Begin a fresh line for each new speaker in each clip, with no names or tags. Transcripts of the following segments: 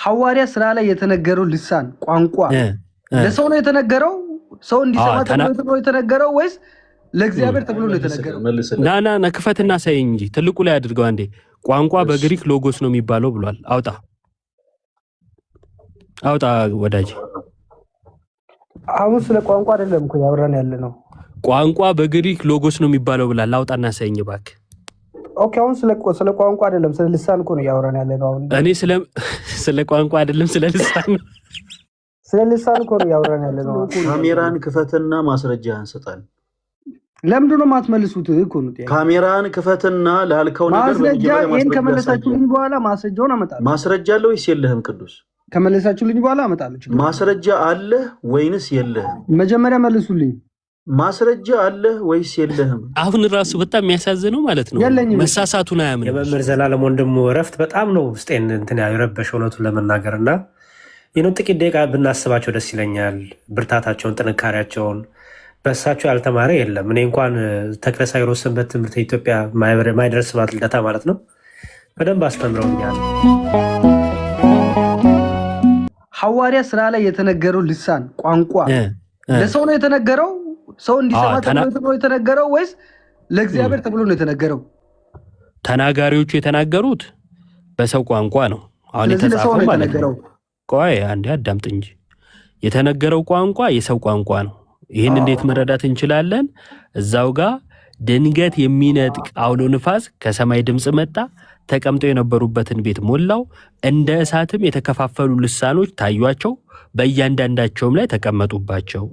ሐዋርያ ስራ ላይ የተነገረው ልሳን ቋንቋ ለሰው ነው የተነገረው? ሰው እንዲሰማ ተብሎ ነው የተነገረው ወይስ ለእግዚአብሔር ተብሎ ነው የተነገረው?
ና ክፈትና ሳይ እንጂ ትልቁ ላይ አድርገው አንዴ። ቋንቋ በግሪክ ሎጎስ ነው የሚባለው ብሏል። አውጣ ወዳጅ።
አሁን ስለ ቋንቋ አይደለም እኮ ያወራን ያለ ነው።
ቋንቋ በግሪክ ሎጎስ ነው የሚባለው ብሏል። አውጣና ሳይኝ እባክህ።
ኦኬ፣ አሁን ስለ ቋንቋ አይደለም ስለ ልሳን እኮ ነው ያወራን ያለ ነው። አሁን
እኔ ስለ ቋንቋ አይደለም ስለ ልሳን ነው።
ስለ ልሳን እኮ ነው ያወራን ያለ ነው።
ካሜራን ክፈትና ማስረጃ አንሰጣል።
ለምንድን ነው የማትመልሱት እኮ ነው?
ካሜራን ክፈትና ላልከው ነገር
ማስረጃ ይሄን ከመለሳችሁልኝ በኋላ ማስረጃውን አመጣለሁ።
ማስረጃ አለ ወይስ የለህም? ቅዱስ
ከመለሳችሁልኝ በኋላ አመጣለሁ።
ማስረጃ አለ ወይንስ የለህም?
መጀመሪያ መልሱልኝ።
ማስረጃ አለ ወይስ የለህም?
አሁን ራሱ በጣም የሚያሳዝነው ማለት ነው መሳሳቱን አያምንም።
የመምህር ዘላለም ወንድሙ እረፍት በጣም ነው ውስጤን እንትን ያረበሸው እውነቱን ለመናገርና ጥቂት ደቂቃ ብናስባቸው ደስ ይለኛል። ብርታታቸውን፣ ጥንካሬያቸውን በእሳቸው ያልተማረ የለም። እኔ እንኳን ተክለ ሳይሮስ ሰንበት ትምህርት ኢትዮጵያ ማይደርስባት ልደታ ማለት ነው በደንብ አስተምረውኛል።
ሐዋርያ ስራ ላይ የተነገረው ልሳን ቋንቋ ለሰው ነው የተነገረው? ሰው እንዲሰማ ተብሎ ነው የተነገረው ወይስ ለእግዚአብሔር ተብሎ ነው የተነገረው?
ተናጋሪዎቹ የተናገሩት በሰው ቋንቋ ነው። አሁን የተጻፈው ማለት ነው። ቆይ አንዴ አዳምጥ እንጂ የተነገረው ቋንቋ የሰው ቋንቋ ነው። ይህን እንዴት መረዳት እንችላለን? እዛው ጋር ድንገት የሚነጥቅ አውሎ ንፋስ ከሰማይ ድምፅ መጣ፣ ተቀምጠው የነበሩበትን ቤት ሞላው፣ እንደ እሳትም የተከፋፈሉ ልሳኖች ታዩአቸው፣ በእያንዳንዳቸውም ላይ ተቀመጡባቸው፣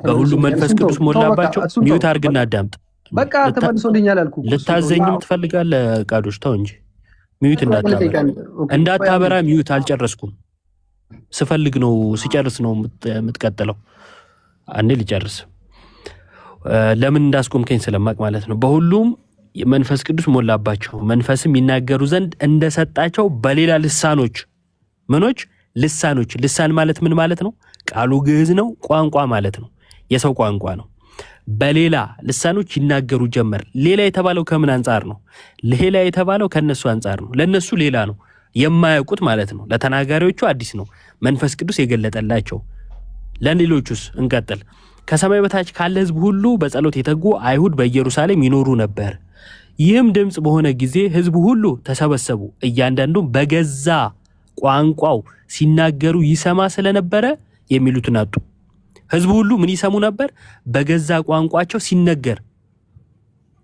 በሁሉም መንፈስ ቅዱስ ሞላባቸው። ሚዩት አድርግና አዳምጥ።
በቃ ተመልሶልኛል አልኩ።
ልታዘኝም ትፈልጋለህ? ቃዶች ተው እንጂ ሚዩት እንዳታበራ። ሚዩት አልጨረስኩም። ስፈልግ ነው ሲጨርስ ነው የምትቀጥለው። አንዴ ሊጨርስ ለምን እንዳስቆምከኝ ስለማቅ ማለት ነው። በሁሉም መንፈስ ቅዱስ ሞላባቸው፣ መንፈስም ይናገሩ ዘንድ እንደሰጣቸው በሌላ ልሳኖች። ምኖች? ልሳኖች። ልሳን ማለት ምን ማለት ነው? ቃሉ ግዕዝ ነው። ቋንቋ ማለት ነው። የሰው ቋንቋ ነው። በሌላ ልሳኖች ይናገሩ ጀመር። ሌላ የተባለው ከምን አንጻር ነው? ሌላ የተባለው ከነሱ አንጻር ነው። ለነሱ ሌላ ነው፣ የማያውቁት ማለት ነው። ለተናጋሪዎቹ አዲስ ነው፣ መንፈስ ቅዱስ የገለጠላቸው። ለሌሎቹስ? እንቀጥል። ከሰማይ በታች ካለ ሕዝብ ሁሉ በጸሎት የተጉ አይሁድ በኢየሩሳሌም ይኖሩ ነበር። ይህም ድምፅ በሆነ ጊዜ ሕዝቡ ሁሉ ተሰበሰቡ፣ እያንዳንዱም በገዛ ቋንቋው ሲናገሩ ይሰማ ስለነበረ የሚሉትን አጡ። ሕዝቡ ሁሉ ምን ይሰሙ ነበር? በገዛ ቋንቋቸው ሲነገር፣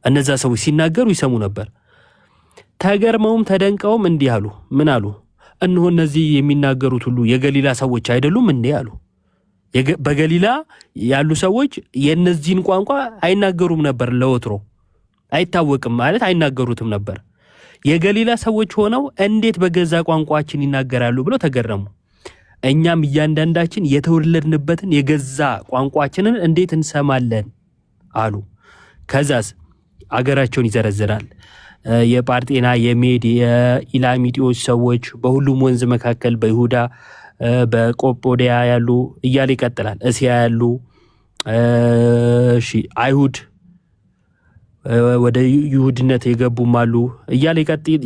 እነዛ ሰዎች ሲናገሩ ይሰሙ ነበር። ተገርመውም ተደንቀውም እንዲህ አሉ። ምን አሉ? እነሆ እነዚህ የሚናገሩት ሁሉ የገሊላ ሰዎች አይደሉም እንዴ አሉ። በገሊላ ያሉ ሰዎች የእነዚህን ቋንቋ አይናገሩም ነበር። ለወትሮ አይታወቅም ማለት አይናገሩትም ነበር። የገሊላ ሰዎች ሆነው እንዴት በገዛ ቋንቋችን ይናገራሉ ብለው ተገረሙ። እኛም እያንዳንዳችን የተወለድንበትን የገዛ ቋንቋችንን እንዴት እንሰማለን አሉ። ከዛስ አገራቸውን ይዘረዝራል። የጳርጤና፣ የሜድ፣ የኢላሚጢዎች ሰዎች በሁሉም ወንዝ መካከል በይሁዳ በቆጶዲያ ያሉ እያለ ይቀጥላል። እስያ ያሉ አይሁድ ወደ ይሁድነት የገቡም አሉ እያለ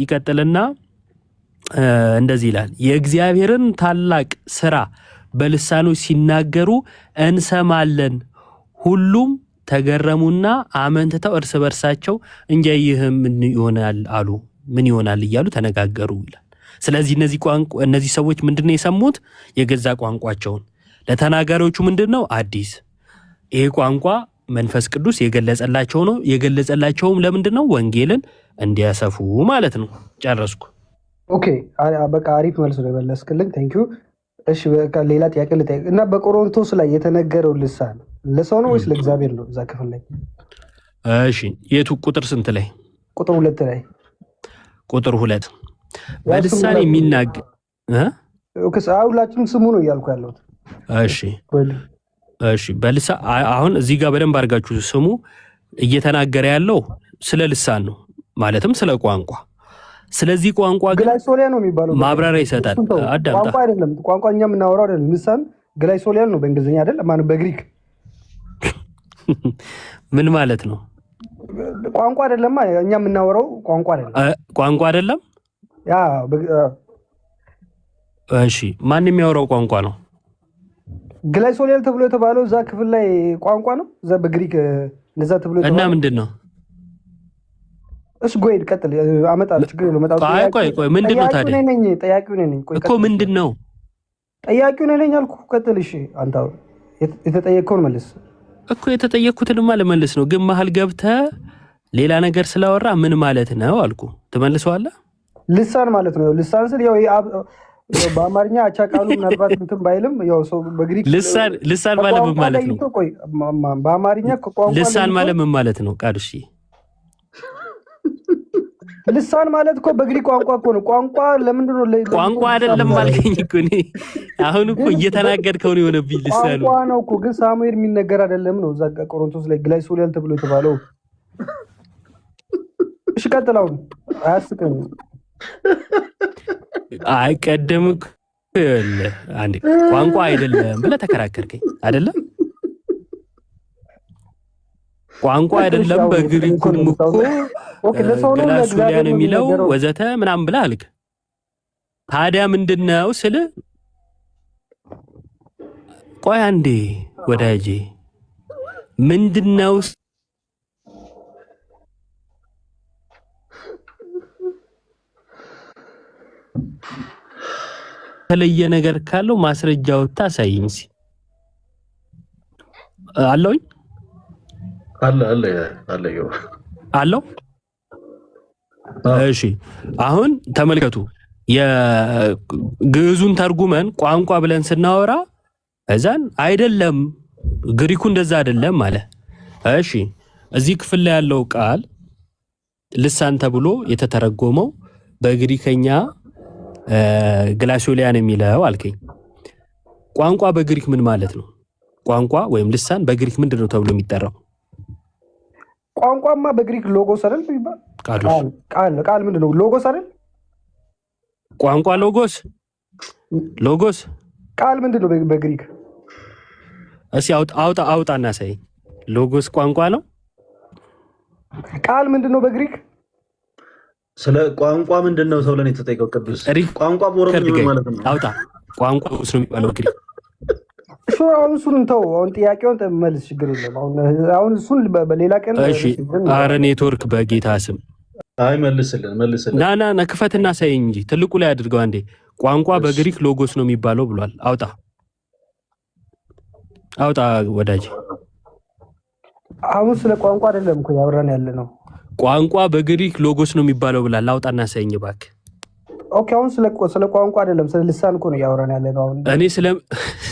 ይቀጥልና እንደዚህ ይላል። የእግዚአብሔርን ታላቅ ስራ በልሳኖች ሲናገሩ እንሰማለን። ሁሉም ተገረሙና አመንትተው እርስ በርሳቸው እንጃ ይህ ምን ይሆናል አሉ። ምን ይሆናል እያሉ ተነጋገሩ ይላል። ስለዚህ እነዚህ ሰዎች ምንድነው የሰሙት? የገዛ ቋንቋቸውን። ለተናጋሪዎቹ ምንድነው? አዲስ። ይሄ ቋንቋ መንፈስ ቅዱስ የገለጸላቸው ነው። የገለጸላቸውም ለምንድነው? ወንጌልን እንዲያሰፉ ማለት ነው። ጨረስኩ።
ኦኬ፣ በቃ አሪፍ መልስ ነው የመለስክልኝ። ቴንክ ዩ። እሺ፣ በቃ ሌላ ጥያቄ ልጠይቅ እና በቆሮንቶስ ላይ የተነገረው ልሳን ለሰው ነው ወይስ ለእግዚአብሔር ነው? እዛ ክፍል ላይ
እሺ፣ የቱ ቁጥር ስንት ላይ?
ቁጥር 2 ላይ።
ቁጥር 2 በልሳን የሚናገር
ሁላችሁም ስሙ ነው እያልኩ ያለሁት።
እሺ በልሳን አሁን እዚህ ጋር በደንብ አድርጋችሁ ስሙ። እየተናገረ ያለው ስለ ልሳን ነው፣ ማለትም ስለ ቋንቋ። ስለዚህ ቋንቋ ግን
ግላይሶሊያ ነው የሚባለው፣
ማብራሪያ ይሰጣል። አዳምጣ።
ቋንቋ አይደለም፣ ቋንቋ እኛ የምናወራው አይደለም። ልሳን ግላይሶሊያ ነው በእንግሊዝኛ አይደለም፣ ማን በግሪክ።
ምን ማለት ነው?
ቋንቋ አይደለም፣ እኛ የምናወራው ቋንቋ አይደለም።
ቋንቋ አይደለም። እሺ ማን የሚያወራው ቋንቋ ነው?
ግላይሶሊያል ተብሎ የተባለው እዛ ክፍል ላይ ቋንቋ ነው። እዛ በግሪክ እንደዛ ተብሎ
እና ምንድን ነው?
እሺ ጎይድ ቀጥል። አመጣለሁ ችግር የለውም።
ቆይ ምንድን ነው ታዲያ?
ጠያቂው ነኝ
እኮ ምንድን ነው?
ጠያቂው ነኝ አልኩህ። ቀጥል። እሺ አንተ የተጠየቅከውን መልስ
እኮ። የተጠየቅኩትንማ ልመልስ ነው፣ ግን መሀል ገብተህ ሌላ ነገር ስላወራ ምን ማለት ነው አልኩ። ትመልሰዋለህ?
ልሳን ማለት ነው። ልሳን ስል ያው በአማርኛ አቻ ቃሉ ምናልባት እንትን ባይልም ያው ሰው በግሪክ
ልሳን ማለት ምን ማለት ነው?
ቆይ በአማርኛ ቋንቋ
ልሳን ማለት ምን ማለት ነው? ቃዱሽ
ልሳን ማለት እኮ በግሪክ ቋንቋ እኮ ነው። ቋንቋ ለምንድን ነው?
ቋንቋ አይደለም አልከኝ እኮ እኔ። አሁን እኮ እየተናገድከው ነው የሆነብኝ። ልሳን
ቋንቋ ነው እኮ ግን ሳሙኤል የሚነገር አይደለም ነው። እዛ ቆሮንቶስ ላይ ግላይሶሊያል ተብሎ የተባለው። እሺ ቀጥል። አሁን አያስቅም።
አይ ቀደም አንዴ ቋንቋ አይደለም ብለህ ተከራከርከኝ አይደለም? ቋንቋ አይደለም በግሪኩም እኮ ግላይሶሊያን የሚለው ወዘተ ምናምን ብለህ አልክ። ታዲያ ምንድነው ስል ቆይ አንዴ ወዳጄ ምንድነው የተለየ ነገር ካለው ማስረጃው ታሳይኝ። አለውኝ አለው። እሺ አሁን ተመልከቱ፣ የግዕዙን ተርጉመን ቋንቋ ብለን ስናወራ እዛን አይደለም ግሪኩ እንደዛ አይደለም አለ። እሺ እዚህ ክፍል ላይ ያለው ቃል ልሳን ተብሎ የተተረጎመው በግሪከኛ ግላይሶሊያን የሚለው አልከኝ። ቋንቋ በግሪክ ምን ማለት ነው? ቋንቋ ወይም ልሳን በግሪክ ምንድን ነው ተብሎ የሚጠራው?
ቋንቋማ በግሪክ ሎጎስ አይደል የሚባል ቃል ምንድን ነው? ሎጎስ አይደል?
ቋንቋ ሎጎስ
ቃል ምንድን ነው በግሪክ?
እስኪ አውጣና ሳይ። ሎጎስ ቋንቋ ነው።
ቃል ምንድን ነው በግሪክ?
ስለ ቋንቋ ምንድን ነው ተብለን የተጠየቀው ቅዱስ? ቋንቋ በኦሮምኛ ማለት ነው።
አውጣ። ቋንቋ ነው የሚባለው ግሪክ።
አሁን እሱን እንተው። አሁን ጥያቄውን መልስ፣ ችግር የለም። አሁን እሱን በሌላ ቀን።
እሺ አረ ኔትወርክ በጌታ ስም
አይ መልስልን።
ና ክፈትና ሳይ እንጂ ትልቁ ላይ አድርገው አንዴ። ቋንቋ በግሪክ ሎጎስ ነው የሚባለው ብሏል። አውጣ ወዳጅ።
አሁን ስለ ቋንቋ አይደለም እኮ ያወራን ያለ ነው።
ቋንቋ በግሪክ ሎጎስ ነው የሚባለው ብሏል። አውጣና ሳይኝ እባክህ።
ኦኬ አሁን ስለ ቋንቋ አይደለም ስለ ልሳን እኮ ነው ያወራን ያለ ነው። አሁን
እኔ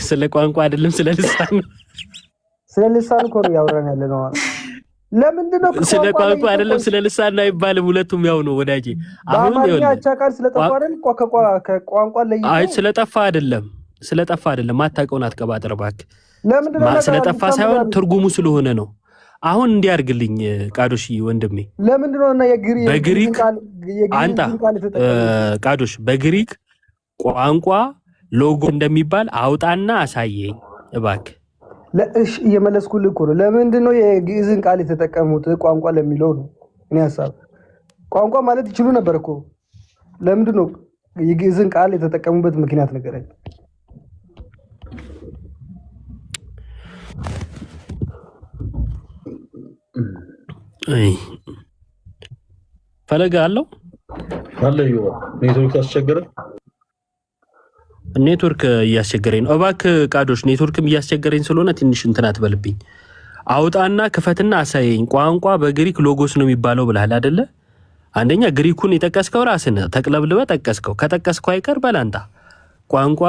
ስለ ቋንቋ አይደለም ስለ ልሳን ነው።
ስለ ልሳን እኮ ነው ያወራን ያለ ነው። ለምንድን ነው
ስለ ቋንቋ አይደለም ስለ ልሳን አይባልም? ሁለቱም ያው ነው ወዳጄ። አሁን
ይኸውልህ አቻ ቃል ስለጠፋ አይደል? ከቋንቋ ለይቶ
አይ ስለጠፋ አይደለም። ማታውቀውን አትቀባጥር እባክህ።
ለምንድን ነው
ስለጠፋ ሳይሆን ትርጉሙ ስለሆነ ነው። አሁን እንዲያርግልኝ ቃዶሽ ወንድሜ፣
ለምንድን ነው እና
በግሪክ አንጣ ቃዶሽ በግሪክ ቋንቋ ሎጎ እንደሚባል አውጣና አሳየኝ እባክህ።
ለእሺ እየመለስኩልህ እኮ ነው። ለምንድን ነው የግዕዝን ቃል የተጠቀሙት ቋንቋ ለሚለው ነው እኔ ሀሳብ። ቋንቋ ማለት ይችሉ ነበር እኮ። ለምንድን ነው የግዕዝን ቃል የተጠቀሙበት ምክንያት ንገረኝ።
ፈለገ አለው
ኔትወርክ አስቸገረ።
ኔትወርክ እያስቸገረኝ ነው። እባክህ ቃዶሽ ኔትወርክም እያስቸገረኝ ስለሆነ ትንሽ እንትን አትበልብኝ። አውጣና ክፈትና አሳየኝ። ቋንቋ በግሪክ ሎጎስ ነው የሚባለው ብለሃል አይደለ? አንደኛ ግሪኩን የጠቀስከው ራስን ተቅለብልበህ ጠቀስከው። ከጠቀስከው አይቀር በላንጣ ቋንቋ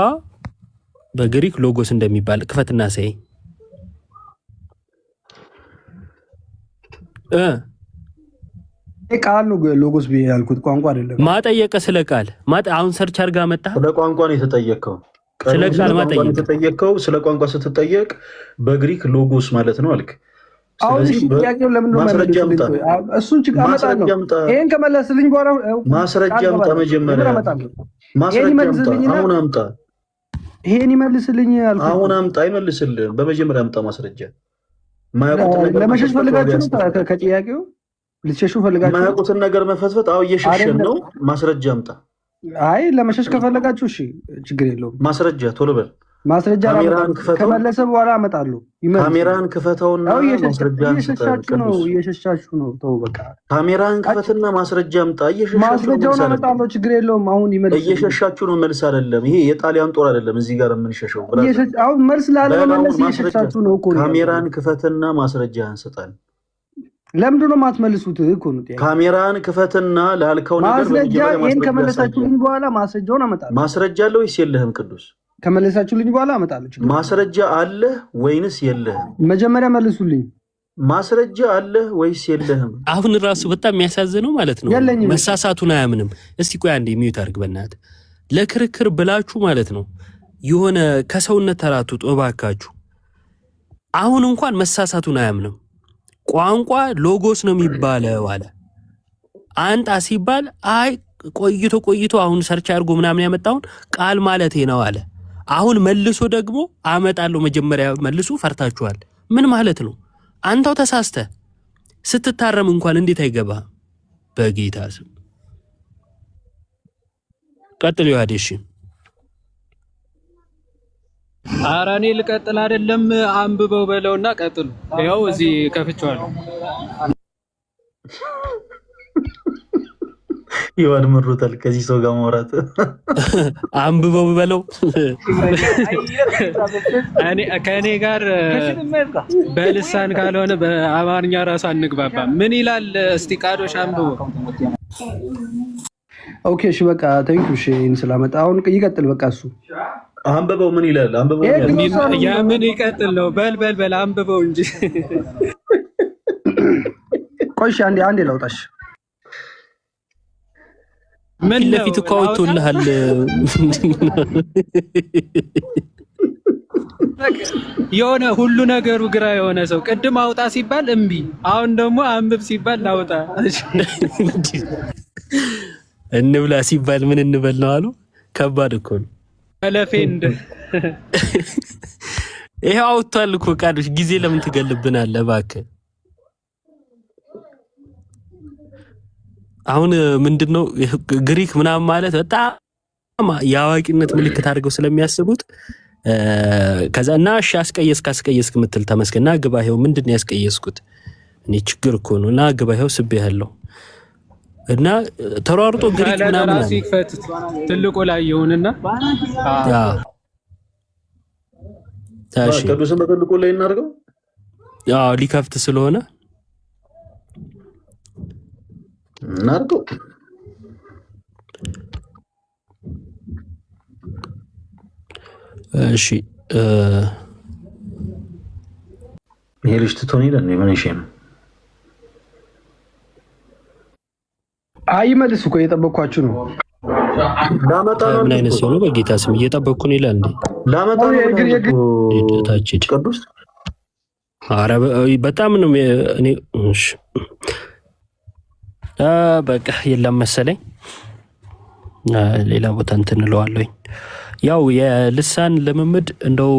በግሪክ ሎጎስ እንደሚባል ክፈትና አሳየኝ።
ቃል ነው ሎጎስ ብዬ ያልኩት ቋንቋ አይደለም።
ማጠየቀ ስለ ቃል አሁን ሰርች አድርጋ መጣ።
ስለ ቋንቋ ነው የተጠየቀው።
ስለ ቃል
የተጠየቀው ስለ ቋንቋ ስትጠየቅ በግሪክ ሎጎስ ማለት ነው አልክ።
ስለዚህ ጥያቄው ለምን ነው
ማስረጃ አምጣ።
እሱን ችግር አመጣለሁ። ይሄን ከመለስልኝ በኋላ
ማስረጃ አምጣ። መጀመሪያ ማስረጃ አምጣ። አሁን አምጣ።
ይሄን ይመልስልኝ አልኩ።
አሁን አምጣ። አይመልስልህም። በመጀመሪያ አምጣ ማስረጃ።
ለመሸሽ ፈልጋችሁ ነው ከጥያቄው ልትሸሹ ፈልጋችሁ?
የማያውቁትን ነገር መፈትፈት። አዎ እየሸሸን ነው። ማስረጃ አምጣ።
አይ ለመሸሽ ከፈለጋችሁ እሺ ችግር የለውም።
ማስረጃ ቶሎ በል።
ማስረጃ ከመለሰ በኋላ አመጣሉ።
ካሜራን ክፈተውና ማስረጃን
እየሸሻችሁ ነው። ተው በቃ
ካሜራን ክፈትና ማስረጃ አምጣ።
ማስረጃውን አመጣለሁ ችግር የለውም። አሁን ይመልስ።
እየሸሻችሁ ነው። መልስ አይደለም ይሄ የጣሊያን ጦር አይደለም። እዚህ ጋር የምንሸሸው
አሁን መልስ ላለመመለስ እየሸሻችሁ ነው እኮ።
ካሜራን ክፈትና ማስረጃ አንስጣል።
ለምንድን ነው የማትመልሱት እኮ ነው ጥያቄ።
ካሜራን ክፈትና ላልከው ነገር
ማስረጃ ይሄን ከመለሳችሁልኝ በኋላ ማስረጃውን አመጣለሁ።
ማስረጃ አለ ወይስ የለህም ቅዱስ?
ከመለሳችሁልኝ በኋላ አመጣለሁ።
ማስረጃ አለ ወይንስ የለህም?
መጀመሪያ መልሱልኝ።
ማስረጃ አለ ወይስ የለህም?
አሁን ራሱ በጣም የሚያሳዝነው ማለት ነው መሳሳቱን አያምንም። እስቲ ቆይ አንዴ ሚዩት አድርግ በእናትህ። ለክርክር ብላችሁ ማለት ነው የሆነ ከሰውነት ተራቱት እባካችሁ። አሁን እንኳን መሳሳቱን አያምንም። ቋንቋ ሎጎስ ነው የሚባለው አለ። አንጣ ሲባል አይ ቆይቶ አሁን ሰርች አድርጎ ምናምን ያመጣውን ቃል ማለቴ ነው አለ። አሁን መልሶ ደግሞ አመጣለሁ። መጀመሪያ መልሱ ፈርታችኋል። ምን ማለት ነው? አንተው ተሳስተ ስትታረም እንኳን እንዴት አይገባህም? በጌታ ስም ቀጥል። ይዋዴሽ
ኧረ እኔ ልቀጥል አይደለም፣ አንብበው በለውና ቀጥሉ። ያው እዚህ ከፍቼዋለሁ።
ይዋድ መሮታል ከዚህ ሰው ጋር ማውራት።
አንብበው በለው።
ከእኔ ጋር በልሳን ካልሆነ በአማርኛ ራሱ አንግባባ። ምን ይላል እስቲ ቃዶሽ አንብበው።
ኦኬ እሺ በቃ ታንክ ዩ። እሺ ስላመጣ አሁን ይቀጥል። በቃ እሱ
አንብበው። ምን ይላል? አንብበው።
ያ ምን ይቀጥል ነው? በል አንብበው እንጂ።
ቆይ አንዴ ላውጣሽ።
ምን ለፊት እኮ አውጥቶልሃል።
የሆነ ሁሉ ነገሩ ግራ የሆነ ሰው ቅድም አውጣ ሲባል እምቢ፣ አሁን ደግሞ አንብብ ሲባል ላውጣ።
እንብላ ሲባል ምን እንበል ነው አሉ። ከባድ እኮ ነው።
ለፌንድ
ይሄው አውጥቷል እኮ ቃዶች። ጊዜ ለምን ትገልብናለህ እባክህ? አሁን ምንድነው ግሪክ ምናምን ማለት በጣም የአዋቂነት ምልክት አድርገው ስለሚያስቡት ከዛ እና እሺ አስቀየስክ ምትል ተመስገና ግባ። ይሄው ምንድነው ያስቀየስኩት? እኔ ችግር እኮ ነው። እና ግባ ይሄው ስቤ ያለው እና ተሯርጦ ግሪክ ምናምን
ራሱ ይክፈት ትልቁ ላይ ይሁንና
ታሽ ቅዱስን በትልቁ ላይ እናድርገው።
ያው ሊከፍት ስለሆነ
እናድርገው።
እሺ
ይሄ ልጅ ትቶን ይላል። ምን እሺ ነው?
አይ መልስ እኮ እየጠበቅኳችሁ ነው።
ምን አይነት ሰው ነው? በጌታ ስም እየጠበቅኩ ነው ይላል እንዴ?
ላመጣ ነው ቅዱስ።
ኧረ በጣም ነው እኔ። እሺ በቃ የለም መሰለኝ ሌላ ቦታ እንትን እለዋለሁኝ። ያው የልሳን ልምምድ እንደው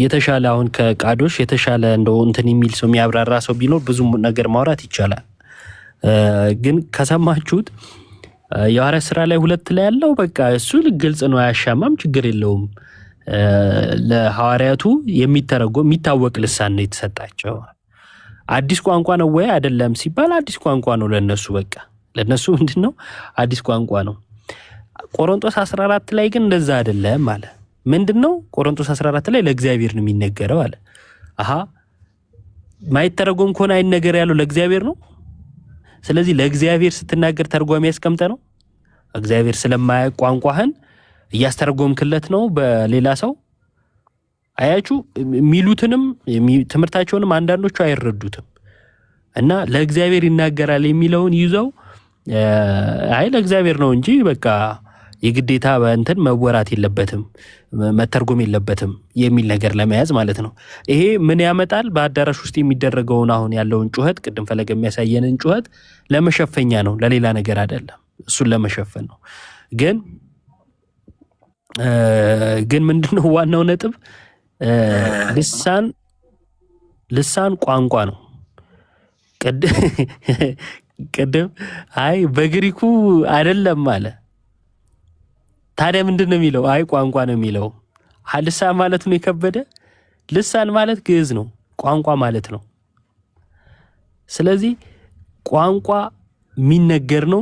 የተሻለ አሁን ከቃዶሽ የተሻለ እንደው እንትን የሚል ሰው የሚያብራራ ሰው ቢኖር ብዙ ነገር ማውራት ይቻላል። ግን ከሰማችሁት የሐዋርያት ሥራ ላይ 2 ላይ ያለው በቃ እሱ ግልጽ ነው፣ አያሻማም፣ ችግር የለውም። ለሐዋርያቱ የሚተረጎም የሚታወቅ ልሳን ነው የተሰጣቸው። አዲስ ቋንቋ ነው ወይ አይደለም ሲባል አዲስ ቋንቋ ነው ለነሱ። በቃ ለነሱ ምንድነው አዲስ ቋንቋ ነው። ቆሮንቶስ 14 ላይ ግን እንደዛ አይደለም አለ። ምንድነው ቆሮንቶስ 14 ላይ ለእግዚአብሔር ነው የሚነገረው አለ። አሃ ማይተረጎም ከሆነ አይነገር ያለው ለእግዚአብሔር ነው። ስለዚህ ለእግዚአብሔር ስትናገር ተርጓሚ ያስቀምጠ ነው። እግዚአብሔር ስለማያውቅ ቋንቋህን እያስተረጎምክለት ነው በሌላ ሰው። አያችሁ የሚሉትንም ትምህርታቸውንም አንዳንዶቹ አይረዱትም እና ለእግዚአብሔር ይናገራል የሚለውን ይዘው አይ ለእግዚአብሔር ነው እንጂ በቃ የግዴታ በእንትን መወራት የለበትም መተርጎም የለበትም የሚል ነገር ለመያዝ ማለት ነው። ይሄ ምን ያመጣል? በአዳራሽ ውስጥ የሚደረገውን አሁን ያለውን ጩኸት ቅድም ፈለገ የሚያሳየንን ጩኸት ለመሸፈኛ ነው፣ ለሌላ ነገር አይደለም። እሱን ለመሸፈን ነው። ግን ምንድነው ዋናው ነጥብ? ልሳን ቋንቋ ነው። ቅድም አይ በግሪኩ አይደለም አለ። ታዲያ ምንድን ነው የሚለው? አይ ቋንቋ ነው የሚለው። ልሳን ማለት ነው የከበደ። ልሳን ማለት ግዕዝ ነው፣ ቋንቋ ማለት ነው። ስለዚህ ቋንቋ የሚነገር ነው፣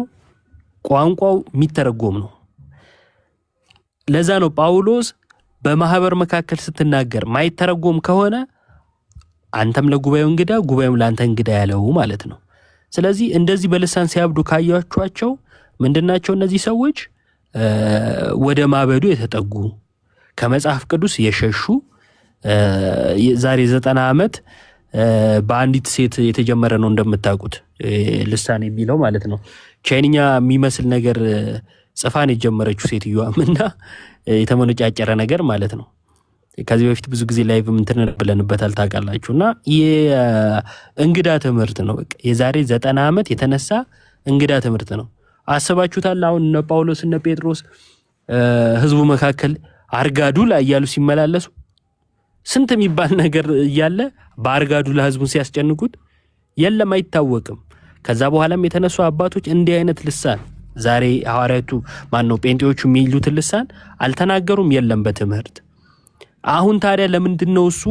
ቋንቋው የሚተረጎም ነው። ለዛ ነው ጳውሎስ በማህበር መካከል ስትናገር ማይተረጎም ከሆነ አንተም ለጉባኤው እንግዳ፣ ጉባኤውም ለአንተ እንግዳ ያለው ማለት ነው። ስለዚህ እንደዚህ በልሳን ሲያብዱ ካያችኋቸው ምንድናቸው እነዚህ ሰዎች? ወደ ማበዱ የተጠጉ ከመጽሐፍ ቅዱስ የሸሹ ዛሬ 90 ዓመት በአንዲት ሴት የተጀመረ ነው እንደምታውቁት ልሳን የሚለው ማለት ነው። ቻይንኛ የሚመስል ነገር ጽፋን የጀመረችው ሴትዮዋም እና የተመነጫጨረ ነገር ማለት ነው። ከዚህ በፊት ብዙ ጊዜ ላይቭ እንትን ብለንበታል ታውቃላችሁ። እና የእንግዳ ትምህርት ነው። በቃ የዛሬ 90 ዓመት የተነሳ እንግዳ ትምህርት ነው። አስባችሁታል? አሁን እነ ጳውሎስ እነ ጴጥሮስ ህዝቡ መካከል አርጋዱላ እያሉ ሲመላለሱ ስንት የሚባል ነገር እያለ በአርጋዱላ ህዝቡን ሲያስጨንቁት የለም አይታወቅም። ከዛ በኋላም የተነሱ አባቶች እንዲህ አይነት ልሳን ዛሬ ሐዋርያቱ ማነው ጴንጤዎቹ የሚሉትን ልሳን አልተናገሩም፣ የለም በትምህርት። አሁን ታዲያ ለምንድነው እሱ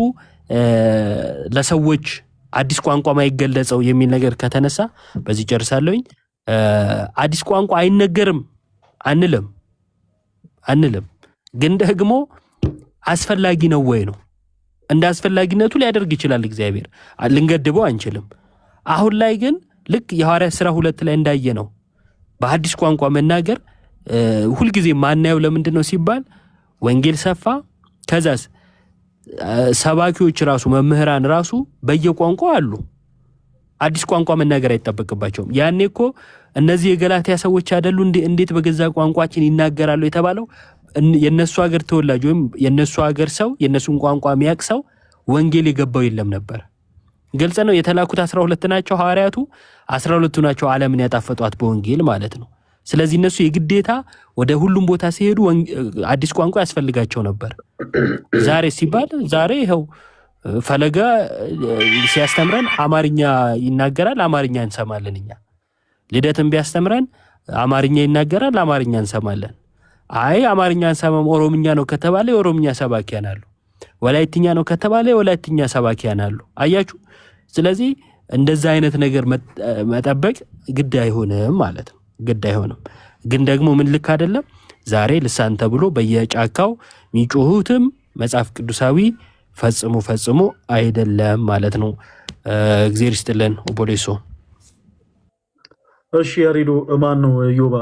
ለሰዎች አዲስ ቋንቋ ማይገለጸው የሚል ነገር ከተነሳ በዚህ ጨርሳለሁኝ። አዲስ ቋንቋ አይነገርም አንልም፣ ግን ደግሞ አስፈላጊ ነው ወይ ነው። እንደ አስፈላጊነቱ ሊያደርግ ይችላል እግዚአብሔር፣ ልንገድበው አንችልም። አሁን ላይ ግን ልክ የሐዋርያት ሥራ 2 ላይ እንዳየ ነው በአዲስ ቋንቋ መናገር ሁልጊዜ ማናየው ለምንድን ነው ሲባል ወንጌል ሰፋ። ከዛስ ሰባኪዎች ራሱ መምህራን ራሱ በየቋንቋው አሉ። አዲስ ቋንቋ መናገር አይጠበቅባቸውም። ያኔ እኮ እነዚህ የገላትያ ሰዎች አይደሉ እንዴት በገዛ ቋንቋችን ይናገራሉ የተባለው? የነሱ ሀገር ተወላጅ ወይም የነሱ ሀገር ሰው የነሱን ቋንቋ የሚያውቅ ሰው ወንጌል የገባው የለም ነበር። ግልጽ ነው። የተላኩት 12 ናቸው ሐዋርያቱ። 12ቱ ናቸው ዓለምን ያጣፈጧት በወንጌል ማለት ነው። ስለዚህ እነሱ የግዴታ ወደ ሁሉም ቦታ ሲሄዱ አዲስ ቋንቋ ያስፈልጋቸው ነበር። ዛሬ ሲባል ዛሬ ይኸው ፈለገ ሲያስተምረን አማርኛ ይናገራል፣ አማርኛ እንሰማለን። እኛ ልደትን ቢያስተምረን አማርኛ ይናገራል፣ አማርኛ እንሰማለን። አይ አማርኛ እንሰማም ኦሮምኛ ነው ከተባለ የኦሮምኛ ሰባኪያን አሉ፣ ወላይትኛ ነው ከተባለ የወላይትኛ ሰባኪያን አሉ። አያችሁ። ስለዚህ እንደዛ አይነት ነገር መጠበቅ ግድ አይሆንም ማለት ነው። ግድ አይሆንም። ግን ደግሞ ምን ልክ አይደለም። ዛሬ ልሳን ተብሎ በየጫካው የሚጮሁትም መጽሐፍ ቅዱሳዊ ፈጽሞ አይደለም ማለት ነው። እግዚአብሔር ይስጥልን። ኦቦሌሶ
እሺ፣ ያሬዶ ማን ነው? ዮባ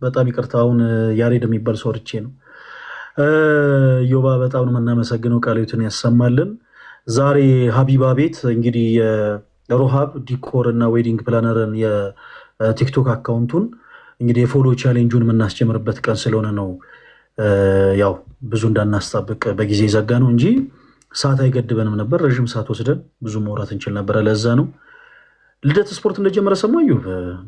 በጣም ይቅርታ፣ አሁን ያሬድ የሚባል ሰው ርቼ ነው። ዮባ በጣም ነው የምናመሰግነው፣ ቃሉትን ያሰማልን። ዛሬ ሀቢባ ቤት እንግዲህ የሮሃብ ዲኮር እና ዌዲንግ ፕላነርን የቲክቶክ አካውንቱን እንግዲህ የፎሎ ቻሌንጁን የምናስጀምርበት ቀን ስለሆነ ነው ያው ብዙ እንዳናስጣብቅ በጊዜ ዘጋ ነው እንጂ ሰዓት አይገድበንም ነበር። ረዥም ሰዓት ወስደን ብዙ መውራት እንችል ነበረ። ለዛ ነው ልደት ስፖርት እንደጀመረ ሰማዩ።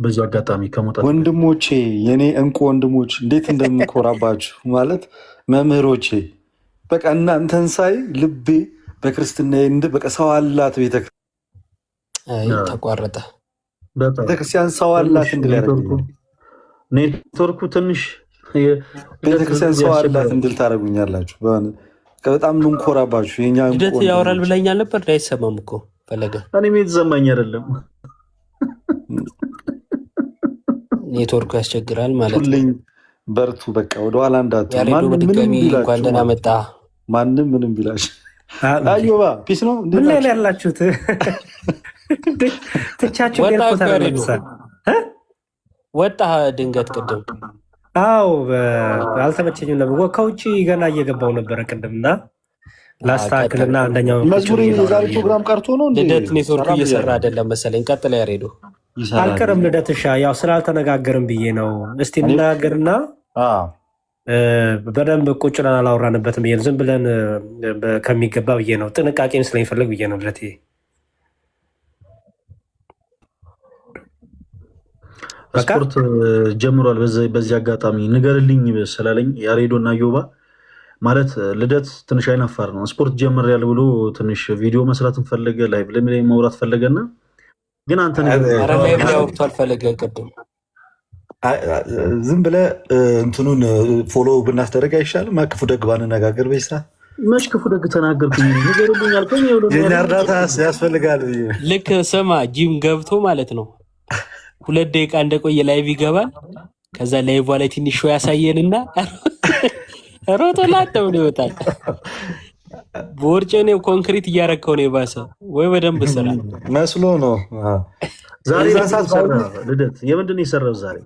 በዚህ አጋጣሚ ከመውጣት
ወንድሞቼ፣ የኔ እንቁ ወንድሞች እንዴት እንደምኮራባችሁ ማለት መምህሮቼ፣ በቃ እናንተን ሳይ ልቤ በክርስትና በቃ ሰው አላት
ተቋረጠ።
ቤተክርስቲያን ሰው አላት እንድል
ኔትወርኩ ትንሽ
ቤተክርስቲያን ሰው አላት እንድል ታደርጉኛላችሁ። በጣም ልንኮራባችሁ። የኛ
ልደት ያወራል ብላኛል ነበር። አይሰማም እኮ ፈለገ።
እኔም የተሰማኝ አይደለም።
ኔትወርኩ ያስቸግራል ማለት ነው።
በርቱ፣ በቃ ወደኋላ እንዳትሉ።
እንኳን ደህና መጣ።
ማንም ምንም ቢላሽ አዮባ ፒስ ነው።
ምን ላይ ያላችሁት? ትቻችሁ
ወጣ ድንገት ቅድም።
አዎ አልተመቸኝም ነበር። ከውጭ ገና እየገባው ነበረ ቅድምና ላስተካክልና አንደኛው
መዝሙር የዛሬ ፕሮግራም ቀርቶ ነው።
ልደት ኔትወርክ እየሰራ አይደለም መሰለኝ። ቀጥላ ያሬዱ
አልቀርም። ልደትሻ ያው ስላልተነጋገርን ብዬ ነው። እስቲ እንነጋገርና በደንብ ቁጭ ብለን አላወራንበትም ብዬ ነው። ዝም ብለን ከሚገባ ብዬ ነው። ጥንቃቄም ስለሚፈልግ ብዬ ነው። ልደት
ስፖርት ጀምሯል። በዚህ አጋጣሚ ንገርልኝ ስላለኝ ያሬዶ እና ዮባ ማለት ልደት ትንሽ አይናፋር ነው። ስፖርት ጀምር ያለ ብሎ ትንሽ ቪዲዮ መስራትን ፈለገ፣ ላይቭ ላይ ማውራት ፈለገና ግን አንተ
ኧረ ላይ ያወርቷል ፈለገ ቅድም
ዝም ብለህ እንትኑን ፎሎ ብናስደረግ አይሻልም? ክፉ ደግ ባንነጋገር በይሳ
መች ክፉ ደግ ተናገርኩኝ? ንገሩልኝ አልከኝ።
የእኛ እርዳታ ያስፈልጋል።
ልክ ስማ ጂም ገብቶ ማለት ነው 2 ደቂቃ እንደቆየ ላይቭ ይገባል። ከዛ ላይቭ ላይ ትንሽ ሾው ያሳየንና ሮጦ ላጠው ይወጣል። ቦርጭኔው ኮንክሪት እያረከው ነው የባሰ ወይ በደንብ ስራ
መስሎ ነው።
ዛሬ ልደት የምንድን ነው የሰራው? ዛሬ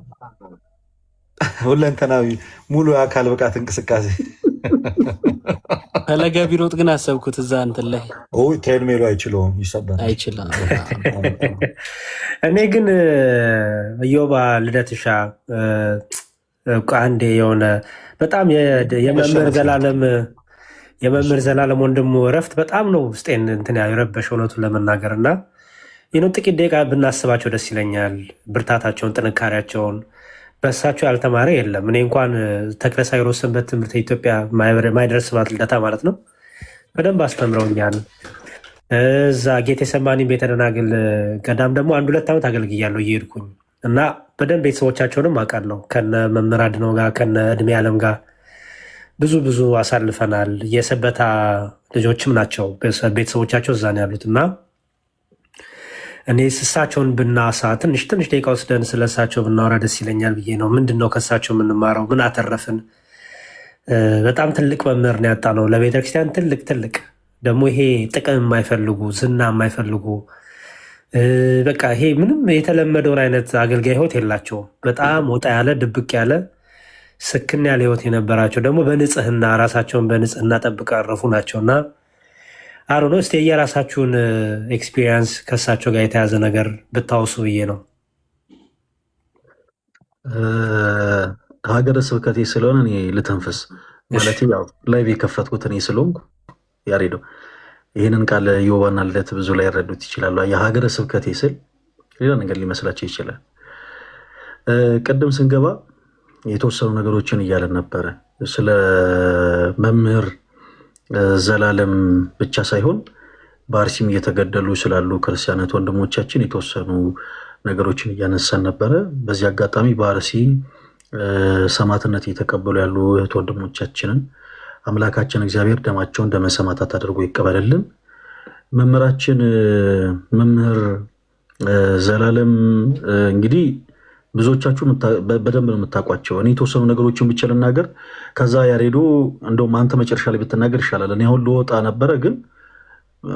ሁለንተናዊ ሙሉ የአካል ብቃት እንቅስቃሴ
ፈለገ ቢሮጥ ግን አሰብኩት እዛ እንትን ላይ
ትሬድሜሉ አይችለውም፣ ይሰባል፣
አይችልም።
እኔ ግን እዮባ ልደትሻ አንዴ የሆነ በጣም የመምህር ዘላለም ወንድሙ እረፍት በጣም ነው ውስጤን እንትን የረበሽ እውነቱን ለመናገር እና ጥቂት ደቂቃ ብናስባቸው ደስ ይለኛል። ብርታታቸውን፣ ጥንካሬያቸውን በእሳቸው ያልተማረ የለም። እኔ እንኳን ተክለ ሳይሮስ ሰንበት ትምህርት ኢትዮጵያ ማይደርስ ስብሐት ልደታ ማለት ነው በደንብ አስተምረውኛል። እዛ ጌቴሰማኒ ቤተ ደናግል ገዳም ደግሞ 1-2 ዓመት አገልግያለሁ እየሄድኩኝ እና በደንብ ቤተሰቦቻቸውንም አውቃለሁ። ከነ መምህር አድነው ጋር ከነ እድሜ ዓለም ጋር ብዙ አሳልፈናል። የሰበታ ልጆችም ናቸው ቤተሰቦቻቸው እዛ ነው ያሉት እና እኔ እሳቸውን ብናሳ ትንሽ ደቂቃ ወስደን ስለሳቸው ብናወራ ደስ ይለኛል ብዬ ነው። ምንድን ነው ከእሳቸው የምንማረው? ምን አተረፍን? በጣም ትልቅ መምህር ነው ያጣ ነው ለቤተክርስቲያን ትልቅ ደግሞ ይሄ ጥቅም የማይፈልጉ ዝና የማይፈልጉ በቃ ይሄ ምንም የተለመደውን አይነት አገልጋይ ህይወት የላቸውም። በጣም ወጣ ያለ ድብቅ ያለ ስክን ያለ ህይወት የነበራቸው ደግሞ በንጽህና ራሳቸውን በንጽህና ጠብቀው ያረፉ ናቸውና አሮ ነው። እስቲ የራሳችሁን ኤክስፒሪየንስ ከእሳቸው ጋር የተያዘ ነገር ብታውሱ ብዬ ነው።
ሀገረ ስብከቴ ስለሆነ እኔ ልተንፈስ ማለት ያው ላይቭ የከፈትኩት እኔ ስለሆንኩ ያሬዶ ይህንን ቃል ዮባና ልደት ብዙ ላይ ያረዱት ይችላሉ። የሀገረ ስብከቴ ስል ሌላ ነገር ሊመስላቸው ይችላል። ቅድም ስንገባ የተወሰኑ ነገሮችን እያለን ነበረ ስለ መምህር ዘላለም ብቻ ሳይሆን በአርሲም እየተገደሉ ስላሉ ክርስቲያናት ወንድሞቻችን የተወሰኑ ነገሮችን እያነሳን ነበረ። በዚህ አጋጣሚ በአርሲ ሰማዕትነት እየተቀበሉ ያሉ እህት ወንድሞቻችንን አምላካችን እግዚአብሔር ደማቸውን ደመ ሰማዕታት አድርጎ ይቀበልልን። መምህራችን መምህር ዘላለም እንግዲህ ብዙዎቻችሁ በደንብ ነው የምታውቋቸው። እኔ የተወሰኑ ነገሮችን ብቻ ልናገር፣ ከዛ ያሬዶ እንደውም አንተ መጨረሻ ላይ ብትናገር ይሻላል። እኔ አሁን ልወጣ ነበረ፣ ግን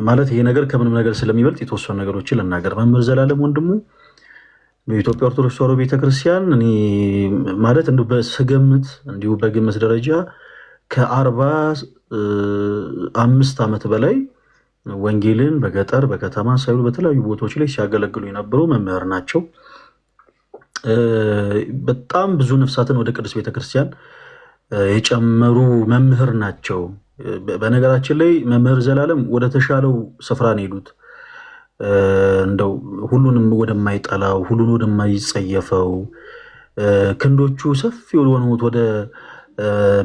ማለት ይሄ ነገር ከምንም ነገር ስለሚበልጥ የተወሰኑ ነገሮችን ልናገር። መምህር ዘላለም ወንድሙ በኢትዮጵያ ኦርቶዶክስ ተዋሕዶ ቤተክርስቲያን እኔ ማለት እንዲሁ በግምት ደረጃ ከ45 ዓመት በላይ ወንጌልን በገጠር በከተማ ሳይሉ በተለያዩ ቦታዎች ላይ ሲያገለግሉ የነበሩ መምህር ናቸው። በጣም ብዙ ነፍሳትን ወደ ቅዱስ ቤተክርስቲያን የጨመሩ መምህር ናቸው። በነገራችን ላይ መምህር ዘላለም ወደ ተሻለው ስፍራ ነው ሄዱት። እንደው ሁሉንም ወደማይጠላው ሁሉን ወደማይጸየፈው ክንዶቹ ሰፊ ወደሆኑት ወደ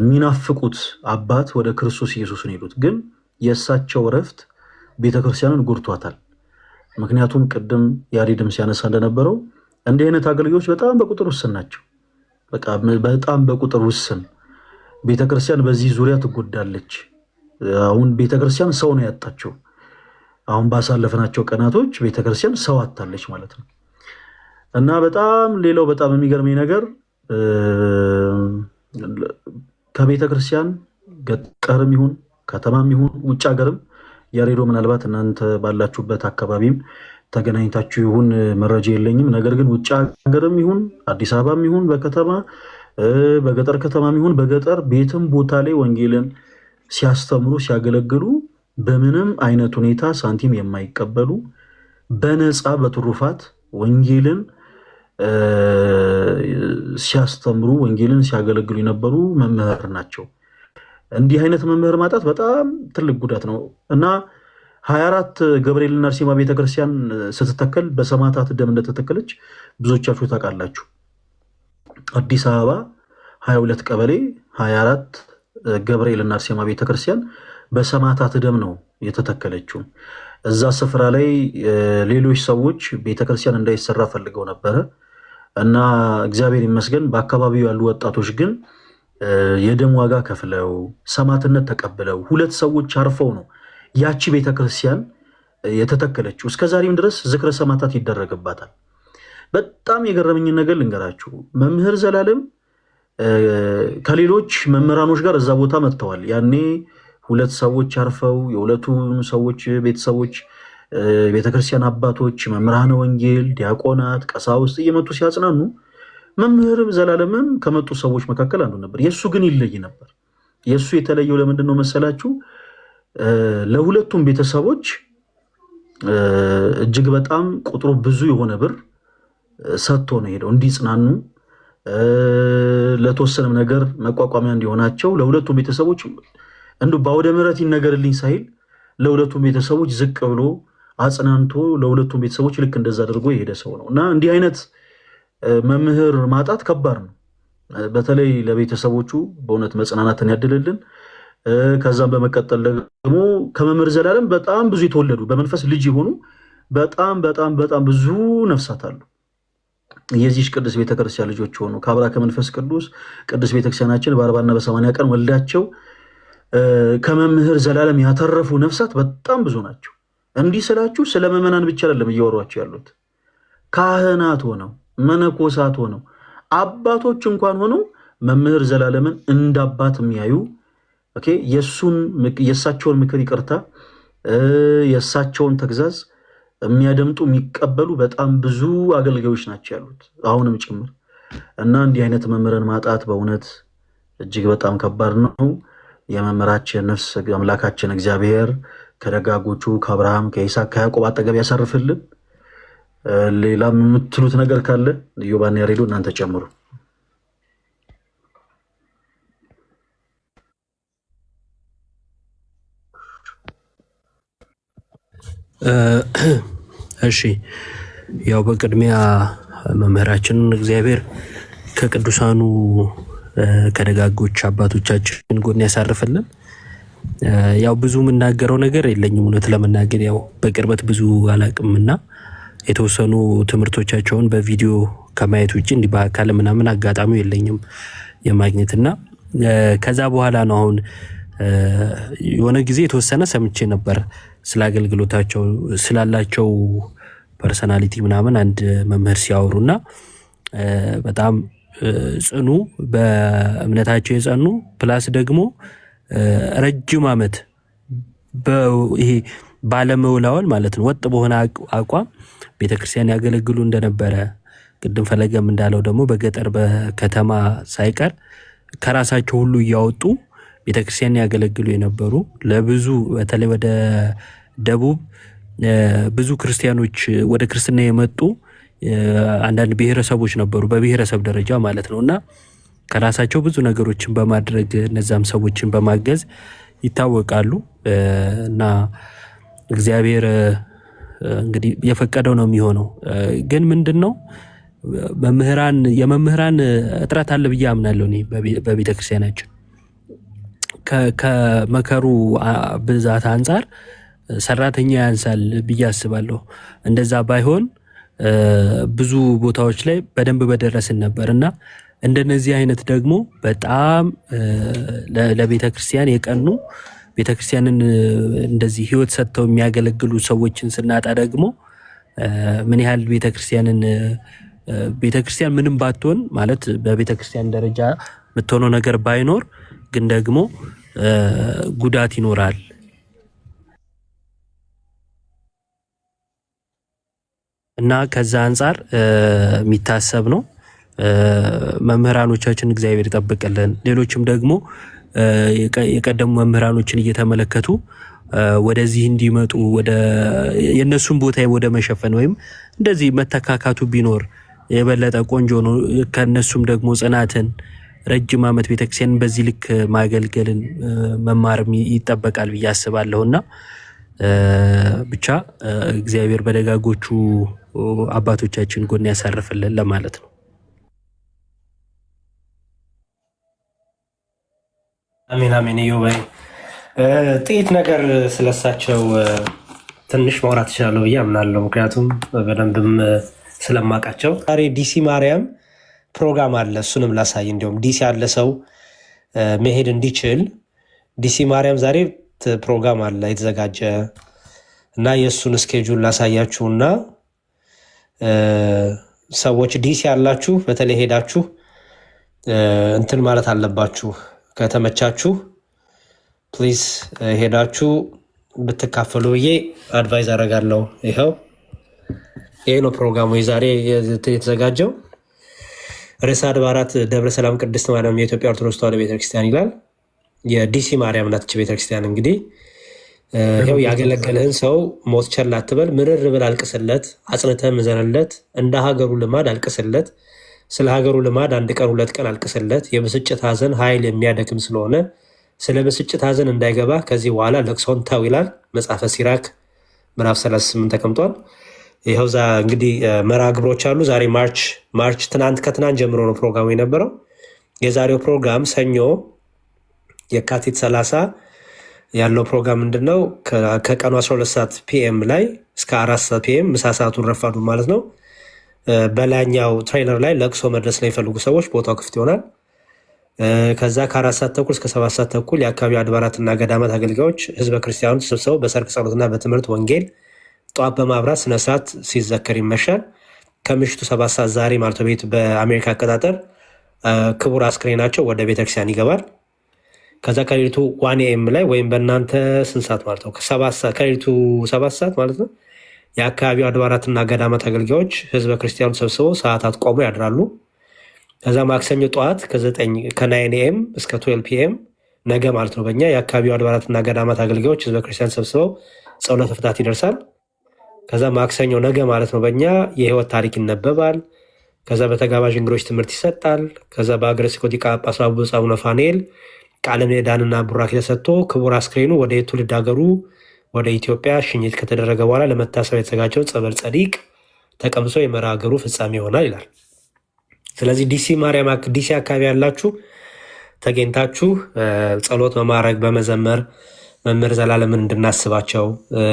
ሚናፍቁት አባት ወደ ክርስቶስ ኢየሱስ ነው ሄዱት። ግን የእሳቸው እረፍት ቤተክርስቲያንን ጎድቷታል። ምክንያቱም ቅድም ያሬድም ሲያነሳ እንደነበረው እንዲህ አይነት አገልጋዮች በጣም በቁጥር ውስን ናቸው። በጣም በቁጥር ውስን ቤተክርስቲያን በዚህ ዙሪያ ትጎዳለች። አሁን ቤተክርስቲያን ሰው ነው ያጣቸው። አሁን ባሳለፍናቸው ቀናቶች ቤተክርስቲያን ሰው አጣለች ማለት ነው። እና ሌላው በጣም የሚገርመኝ ነገር ከቤተክርስቲያን ገጠርም ይሁን ከተማም ይሁን ውጭ ሀገርም ያሬዶ ምናልባት እናንተ ባላችሁበት አካባቢም ተገናኝታችሁ ይሁን መረጃ የለኝም። ነገር ግን ውጭ ሀገርም ይሁን አዲስ አበባም ይሁን በከተማ በገጠር ከተማም ይሁን በገጠር ቤትም ቦታ ላይ ወንጌልን ሲያስተምሩ ሲያገለግሉ በምንም አይነት ሁኔታ ሳንቲም የማይቀበሉ በነፃ በትሩፋት ወንጌልን ሲያስተምሩ ወንጌልን ሲያገለግሉ የነበሩ መምህር ናቸው። እንዲህ አይነት መምህር ማጣት በጣም ትልቅ ጉዳት ነው እና 24 ገብርኤልና አርሴማ ቤተክርስቲያን ስትተከል በሰማዕታት ደም እንደተተከለች ብዙዎቻችሁ ታውቃላችሁ። አዲስ አበባ 22 ቀበሌ 24 ገብርኤልና አርሴማ ቤተክርስቲያን በሰማዕታት ደም ነው የተተከለችው። እዛ ስፍራ ላይ ሌሎች ሰዎች ቤተክርስቲያን እንዳይሰራ ፈልገው ነበረ እና እግዚአብሔር ይመስገን በአካባቢው ያሉ ወጣቶች ግን የደም ዋጋ ከፍለው ሰማዕትነት ተቀብለው 2 ሰዎች አርፈው ነው ያቺ ቤተክርስቲያን የተተከለችው። እስከዛሬም ድረስ ዝክረ ሰማዕታት ይደረግባታል። በጣም የገረመኝን ነገር ልንገራችሁ። መምህር ዘላለም ከሌሎች መምህራኖች ጋር እዛ ቦታ መጥተዋል። ያኔ 2 ሰዎች አርፈው የ2ቱም ሰዎች ቤተሰቦች ቤተክርስቲያን አባቶች፣ መምህራነ ወንጌል፣ ዲያቆናት፣ ቀሳውስት እየመጡ ሲያጽናኑ መምህር ዘላለምም ከመጡ ሰዎች መካከል አንዱ ነበር። የእሱ ግን ይለይ ነበር። የእሱ የተለየው ለምንድን ነው መሰላችሁ? ለ2ቱም ቤተሰቦች እጅግ በጣም ቁጥሩ ብዙ የሆነ ብር ሰጥቶ ነው ሄደው እንዲጽናኑ ለተወሰነም ነገር መቋቋሚያ እንዲሆናቸው ለ2ቱም ቤተሰቦች እንዱ በአውደ ምሕረት ይነገርልኝ ሳይል ለ2ቱም ቤተሰቦች ዝቅ ብሎ አጽናንቶ ለ2ቱም ቤተሰቦች ልክ እንደዛ አድርጎ የሄደ ሰው ነው እና እንዲህ አይነት መምህር ማጣት ከባድ ነው። በተለይ ለቤተሰቦቹ በእውነት መጽናናትን ያድልልን። ከዛም በመቀጠል ደግሞ ከመምህር ዘላለም በጣም ብዙ የተወለዱ በመንፈስ ልጅ የሆኑ በጣም በጣም በጣም ብዙ ነፍሳት አሉ። የዚህ ቅዱስ ቤተክርስቲያን ልጆች ሆኑ ከአብራ ከመንፈስ ቅዱስ ቅዱስ ቤተክርስቲያናችን በ40 እና በ80 ቀን ወልዳቸው ከመምህር ዘላለም ያተረፉ ነፍሳት በጣም ብዙ ናቸው። እንዲህ ስላችሁ ስለ ምዕመናን ብቻ አይደለም እያወሯቸው ያሉት። ካህናት ሆነው መነኮሳት ሆነው አባቶች እንኳን ሆነው መምህር ዘላለምን እንደ አባት የሚያዩ የእሳቸውን ምክር ይቅርታ የእሳቸውን ተግዛዝ የሚያደምጡ የሚቀበሉ በጣም ብዙ አገልጋዮች ናቸው ያሉት አሁንም ጭምር እና እንዲህ አይነት መምህርን ማጣት በእውነት እጅግ በጣም ከባድ ነው። የመምህራችን ነፍስ አምላካችን እግዚአብሔር ከደጋጎቹ ከአብርሃም ከይስሐቅ ከያዕቆብ አጠገብ ያሳርፍልን። ሌላም የምትሉት ነገር ካለ ኢዮባና ያሬዶ እናንተ ጨምሩ።
እሺ ያው በቅድሚያ መምህራችንን እግዚአብሔር ከቅዱሳኑ ከደጋጎች አባቶቻችን ጎን ያሳርፍልን። ያው ብዙ የምናገረው ነገር የለኝም እውነት ለመናገር ያው በቅርበት ብዙ አላቅምና የተወሰኑ ትምህርቶቻቸውን በቪዲዮ ከማየት ውጭ እንዲህ በአካል ምናምን አጋጣሚው የለኝም የማግኘትና ከዛ በኋላ ነው አሁን የሆነ ጊዜ የተወሰነ ሰምቼ ነበር ስለ አገልግሎታቸው ስላላቸው ፐርሰናሊቲ ምናምን አንድ መምህር ሲያወሩና በጣም ጽኑ በእምነታቸው የጸኑ ፕላስ ደግሞ ረጅም ዓመት ይሄ ባለመውላወል ማለት ነው ወጥ በሆነ አቋም ቤተክርስቲያን ያገለግሉ እንደነበረ ቅድም ፈለገም እንዳለው ደግሞ በገጠር በከተማ ሳይቀር ከራሳቸው ሁሉ እያወጡ ቤተክርስቲያን ያገለግሉ የነበሩ ለብዙ በተለይ ወደ ደቡብ ብዙ ክርስቲያኖች ወደ ክርስትና የመጡ አንዳንድ ብሔረሰቦች ነበሩ በብሔረሰብ ደረጃ ማለት ነውና ከራሳቸው ብዙ ነገሮችን በማድረግ እነዛም ሰዎችን በማገዝ ይታወቃሉ እና እግዚአብሔር እንግዲህ የፈቀደው ነው የሚሆነው። ግን ምንድነው የመምህራን እጥረት አለ ብዬ አምናለሁ እኔ በቤተክርስቲያናችን ከመከሩ ብዛት አንጻር ሰራተኛ ያንሳል ብዬ አስባለሁ። እንደዛ ባይሆን ብዙ ቦታዎች ላይ በደንብ በደረስን ነበርና እንደነዚህ አይነት ደግሞ በጣም ለቤተክርስቲያን የቀኑ ቤተክርስቲያንን እንደዚህ ህይወት ሰጥተው የሚያገለግሉ ሰዎችን ስናጣ ደግሞ ምን ያህል ቤተክርስቲያን ምንም ባትሆን ማለት በቤተክርስቲያን ደረጃ የምትሆነው ነገር ባይኖር ግን ደግሞ ጉዳት ይኖራል እና ከዛ አንጻር የሚታሰብ ነው። መምህራኖቻችን እግዚአብሔር ይጠብቅልን። ሌሎችም ደግሞ የቀደሙ መምህራኖችን እየተመለከቱ ወደዚህ እንዲመጡ የነሱን ቦታ ወደ መሸፈን ወይም እንደዚህ መተካካቱ ቢኖር የበለጠ ቆንጆ ነው። ከነሱም ደግሞ ጽናትን ረጅም ዓመት ቤተክርስቲያንን በዚህ ልክ ማገልገልን መማርም ይጠበቃል ብዬ አስባለሁና ብቻ እግዚአብሔር በደጋጎቹ አባቶቻችን ጎን ያሳርፍልን ለማለት ነው።
አሜን አሜን። ኢዮባይ ጥቂት ነገር ስለሳቸው ትንሽ ማውራት እችላለሁ ብዬ አምናለሁ። ምክንያቱም በደንብም ስለማውቃቸው። ዛሬ ዲሲ ማርያም ፕሮግራም አለ፣ እሱንም ላሳይ። እንዲሁም ዲሲ ያለ ሰው መሄድ እንዲችል ዲሲ ማርያም ዛሬ ፕሮግራም አለ የተዘጋጀ እና የእሱን ስኬጁል ላሳያችሁና ሰዎች ዲሲ ያላችሁ በተለይ ሄዳችሁ እንትን ማለት አለባችሁ። ከተመቻችሁ ፕሊዝ ሄዳችሁ ብትካፈሉ ብዬ አድቫይዝ አደርጋለሁ። ይሄ ነው ፕሮግራሙ የዛሬ የተዘጋጀው። ርዕሰ አድባራት ደብረ ሰላም ቅድስት ማርያም የኢትዮጵያ ኦርቶዶክስ ተዋሕዶ ቤተክርስቲያን ይላል። የዲሲ ማርያም ናት ቤተክርስቲያን። እንግዲህ ይኸው ያገለገለህን ሰው ሞት ቸል አትበል፣ ምርር ብል አልቅስለት፣ አጽንተህ ምዘንለት፣ እንደ ሀገሩ ልማድ አልቅስለት፣ ስለ ሀገሩ ልማድ 1 ቀን 2 ቀን አልቅስለት። የብስጭት ሀዘን ኃይል የሚያደክም ስለሆነ ስለ ብስጭት ሀዘን እንዳይገባ ከዚህ በኋላ ለቅሶን ተው ይላል መጽሐፈ ሲራክ ምዕራፍ 38 ተቀምጧል። ይኸው እንግዲህ መርሃ ግብሮች አሉ። ዛሬ ማርች ከትናንት ጀምሮ ነው ፕሮግራሙ የነበረው። የዛሬው ፕሮግራም ሰኞ የካቲት 30 ያለው ፕሮግራም ምንድነው? ከቀኑ 12 ሰዓት ፒኤም ላይ እስከ 4 ሰዓት ፒኤም ምሳ ሰዓቱን ረፋዱ ማለት ነው። በላይኛው ትሬነር ላይ ለቅሶ መድረስ ላይ የፈልጉ ሰዎች ቦታው ክፍት ይሆናል። ከዛ ከ4 ሰዓት ተኩል እስከ 7 ሰዓት ተኩል የአካባቢው አድባራትና ገዳማት አገልጋዮች ህዝበ ክርስቲያኑ ተሰብስበው በሰርክ ጸሎትና በትምህርት ወንጌል ጠዋት በማብራት ስነስርዓት ሲዘከር ይመሻል። ከምሽቱ 7 ሰዓት ዛሬ ማለት ቤት በአሜሪካ አቆጣጠር ክቡር አስክሬናቸው ወደ ቤተክርስቲያን ይገባል። ከዛ ከሌሊቱ 1 ኤም ላይ ወይም በእናንተ ስንት ሰዓት ማለት ነው? ከሌሊቱ 7 ሰዓት ማለት ነው። የአካባቢው አድባራትና ገዳማት አገልጋዮች ህዝበ ክርስቲያኑ ተሰብስበው ሰዓታት ቆሞ ያድራሉ። ከዛ ማክሰኞ ጠዋት ከ9 ኤም እስከ 12 ፒኤም ነገ ማለት ነው በእኛ የአካባቢው አድባራትና ገዳማት አገልጋዮች ህዝበ ክርስቲያን ተሰብስበው ጸሎተ ፍትሐት ይደርሳል። ከዛ ማክሰኞ ነገ ማለት ነው በእኛ የህይወት ታሪክ ይነበባል። ከዛ በተጋባዥ እንግዶች ትምህርት ይሰጣል። ከዛ በአገረ ስብከቱ ሊቀ ጳጳሳት ብፁዕ አቡነ ፋኑኤል ቃለ ምዕዳንና ቡራኬ ተሰጥቶ ክቡር አስክሬኑ ወደ ትውልድ ሀገሩ ወደ ኢትዮጵያ ሽኝት ከተደረገ በኋላ ለመታሰብ የተዘጋጀው ጸበል ጸዲቅ ተቀምሶ የመርሃ ግብሩ ፍጻሜ ይሆናል ይላል። ስለዚህ ዲሲ አካባቢ ያላችሁ ተገኝታችሁ ጸሎት በማድረግ በመዘመር መምህር ዘላለምን እንድናስባቸው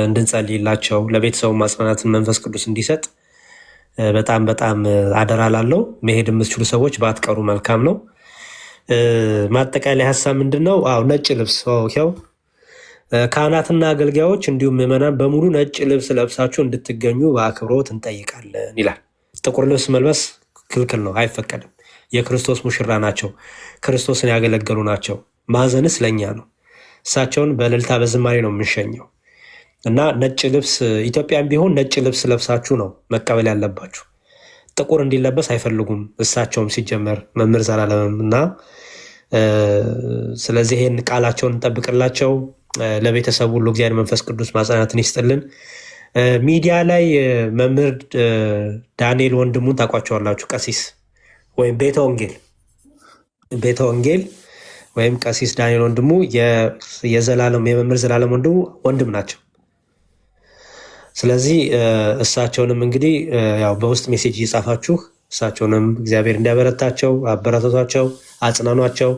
እንድንጸልይላቸው ለቤተሰቡ ማጽናናትን መንፈስ ቅዱስ እንዲሰጥ በጣም በጣም አደራ ላለው መሄድ የምትችሉ ሰዎች ባትቀሩ መልካም ነው። ማጠቃለያ ሀሳብ ምንድን ነው? ነጭ ልብስ ው ካህናትና አገልጋዮች እንዲሁም ምዕመናን በሙሉ ነጭ ልብስ ለብሳችሁ እንድትገኙ በአክብሮት እንጠይቃለን ይላል። ጥቁር ልብስ መልበስ ክልክል ነው፣ አይፈቀድም። የክርስቶስ ሙሽራ ናቸው፣ ክርስቶስን ያገለገሉ ናቸው። ማዘንስ ለእኛ ነው። እሳቸውን በእልልታ በዝማሬ ነው የምንሸኘው እና ነጭ ልብስ ኢትዮጵያን ቢሆን ነጭ ልብስ ለብሳችሁ ነው መቀበል ያለባችሁ። ጥቁር እንዲለበስ አይፈልጉም እሳቸውም ሲጀመር መምህር ዘላለምም እና ስለዚህ ይህን ቃላቸውን እንጠብቅላቸው። ለቤተሰቡ ሁሉ እግዚአብሔር መንፈስ ቅዱስ ማጽናናትን ይስጥልን። ሚዲያ ላይ መምህር ዳንኤል ወንድሙን ታውቋቸዋላችሁ። ቀሲስ ወይም ቤተ ወንጌል ወይም ቀሲስ ዳንኤል ወንድሙ የመምህር ዘላለም ወንድሙ ወንድም ናቸው። ስለዚህ እሳቸውንም እንግዲህ ያው በውስጥ ሜሴጅ እየጻፋችሁ እሳቸውንም እግዚአብሔር እንዲያበረታቸው አበረታቷቸው፣ አጽናኗቸው።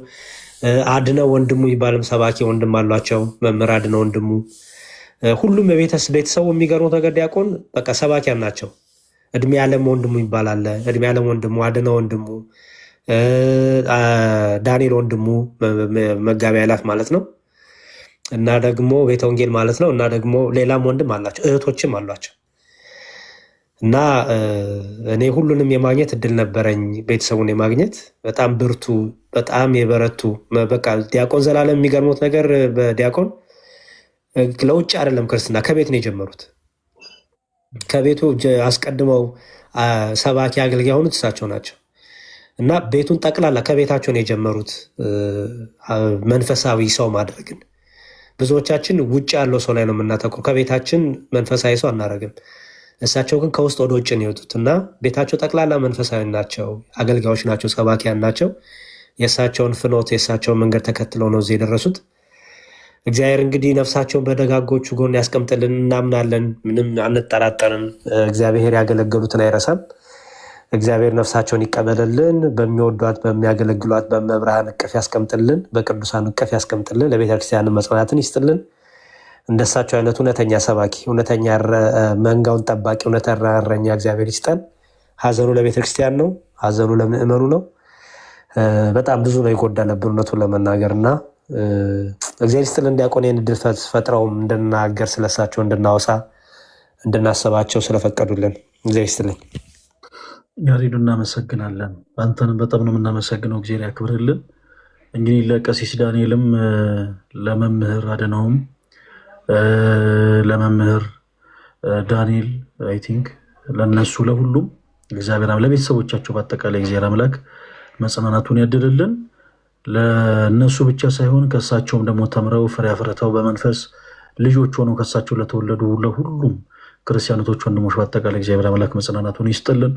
አድነው ወንድሙ ይባልም ሰባኪ ወንድም አሏቸው፣ መምህር አድነው ወንድሙ። ሁሉም ቤተሰቡ የሚገርመው ነገር ዲያቆን በቃ ሰባኪያን ናቸው። እድሜ ያለም ወንድሙ ይባላል። እድሜ ያለም ወንድሙ፣ አድነው ወንድሙ፣ ዳንኤል ወንድሙ መጋቢ ኃይላት ማለት ነው እና ደግሞ ቤተ ወንጌል ማለት ነው እና ደግሞ ሌላም ወንድም አላቸው፣ እህቶችም አሏቸው እና እኔ ሁሉንም የማግኘት እድል ነበረኝ። ቤተሰቡን የማግኘት በጣም ብርቱ፣ በጣም የበረቱ በቃ ዲያቆን ዘላለም የሚገርሙት ነገር በዲያቆን ለውጭ አይደለም ክርስትና ከቤት ነው የጀመሩት። ከቤቱ አስቀድመው ሰባኪ አገልጋይ የሆኑት እሳቸው ናቸው እና ቤቱን ጠቅላላ ከቤታቸው ነው የጀመሩት መንፈሳዊ ሰው ማድረግን። ብዙዎቻችን ውጭ ያለው ሰው ላይ ነው የምናተኩረው፣ ከቤታችን መንፈሳዊ ሰው አናደርግም። እሳቸው ግን ከውስጥ ወደ ውጭ ነው የወጡት እና ቤታቸው ጠቅላላ መንፈሳዊ ናቸው፣ አገልጋዮች ናቸው፣ ሰባኪያን ናቸው። የእሳቸውን ፍኖት የእሳቸውን መንገድ ተከትለው ነው እዚህ የደረሱት። እግዚአብሔር እንግዲህ ነፍሳቸውን በደጋጎቹ ጎን ያስቀምጥልን፣ እናምናለን፣ ምንም አንጠራጠርም። እግዚአብሔር ያገለገሉትን አይረሳም። እግዚአብሔር ነፍሳቸውን ይቀበልልን፣ በሚወዷት በሚያገለግሏት በመብርሃን እቅፍ ያስቀምጥልን፣ በቅዱሳን እቅፍ ያስቀምጥልን፣ ለቤተክርስቲያን መጽናናትን ይስጥልን። እንደሳቸው አይነት እውነተኛ ሰባኪ፣ እውነተኛ መንጋውን ጠባቂ፣ እውነተኛ እረኛ እግዚአብሔር ይስጠን። ሀዘኑ ለቤተክርስቲያን ነው፣ ሀዘኑ ለምእመኑ ነው። በጣም ብዙ ነው የጎደለብን እውነቱን ለመናገር እና እግዚአብሔር ይስጥልን። ዲያቆን ይህን ዕድል ፈጥረውም እንድናገር ስለሳቸው እንድናወሳ እንድናስባቸው ስለፈቀዱልን እግዚአብሔር ይስጥልኝ።
ያሬዱ እናመሰግናለን። አንተንም በጣም ነው የምናመሰግነው። እግዚአብሔር ያክብርልን። እንግዲህ ለቀሲስ ዳንኤልም ለመምህር አድነውም ለመምህር ዳንኤል አይ ቲንክ ለነሱ ለሁሉም እግዚአብሔር ለቤተሰቦቻቸው በአጠቃላይ እግዚአብሔር አምላክ መጽናናቱን ያድልልን። ለነሱ ብቻ ሳይሆን ከእሳቸውም ደግሞ ተምረው ፍሬ አፍርተው በመንፈስ ልጆች ሆነው ከእሳቸው ለተወለዱ ለሁሉም ክርስቲያኖቶች ወንድሞች በአጠቃላይ እግዚአብሔር አምላክ መጽናናቱን ይስጥልን።